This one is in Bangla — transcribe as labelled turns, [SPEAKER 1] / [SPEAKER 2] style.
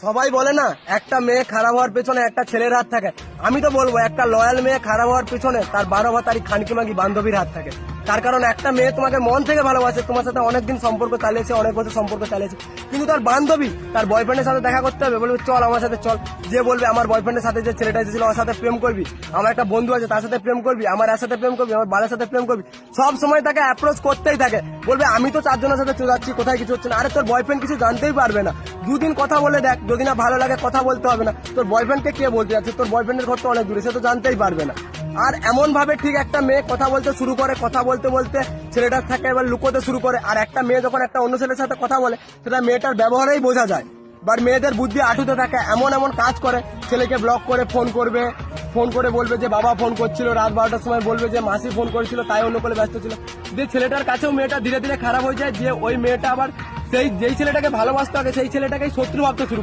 [SPEAKER 1] সবাই বলে না একটা মেয়ে খারাপ হওয়ার পেছনে একটা ছেলের হাত থাকে। আমি তো বলবো একটা লয়াল মেয়ে খারাপ হওয়ার পেছনে তার 12 তারিখ খানকিমাগি বান্ধবীর হাত থাকে। তার কারণ একটা মেয়ে তোমাকে মন থেকে ভালোবাসে, তোমার সাথে অনেকদিন সম্পর্ক চালিয়েছে, অনেক বছর সম্পর্ক চালিয়েছে, কিন্তু তার বান্ধবী তার বয়ফ্রেন্ডের সাথে দেখা করতে হবে, বলবে চল আমার সাথে চল। যে বলবে আমার বয়ফ্রেন্ডের সাথে যে ছেলেটা এসেছিল ওর সাথে প্রেম করবি, আমার একটা বন্ধু আছে তার সাথে প্রেম করবি, আমার এর সাথে প্রেম করবি, আমার বাবার সাথে প্রেম করবি, সব সময় তাকে অ্যাপ্রোচ করতেই থাকে। বলবে আমি তো 4 জনের সাথে চলে যাচ্ছি, কোথায় কিছু হচ্ছে না। আরে তোর বয়ফ্রেন্ড কিছু জানতেই পারবে না, দুদিন কথা বলে দেখ, যদি না ভালো লাগে কথা বলতে হবে না। তোর বয়ফ্রেন্ডকে কে বলতে যাচ্ছে, তোর বয়ফ্রেন্ডের ঘর তো অনেক দূরে, সে তো জানতেই পারবে না। আর এমন ভাবে ঠিক একটা মেয়ে কথা বলতে শুরু করে, কথা বলতে বলতে ছেলেটার থাকে এবার লুকোতে শুরু করে। আর একটা মেয়ে যখন একটা অন্য ছেলের সাথে কথা বলে সেটা মেয়েটার ব্যবহারেই বোঝা যায়। বাট মেয়েদের বুদ্ধি আটুতে থাকে, এমন এমন কাজ করে, ছেলেকে ব্লক করে ফোন করবে, ফোন করে বলবে যে বাবা ফোন করছিল, রাত 12টার সময় বলবে যে মাসি ফোন করেছিল, তাই অন্য করে ব্যস্ত ছিল। যে ছেলেটার কাছেও মেয়েটা ধীরে ধীরে খারাপ হয়ে যায়, যে ওই মেয়েটা আবার যেই ছেলেটাকে ভালোবাসতে হবে সেই ছেলেটাকেই শত্রু ভাবতে শুরু করে।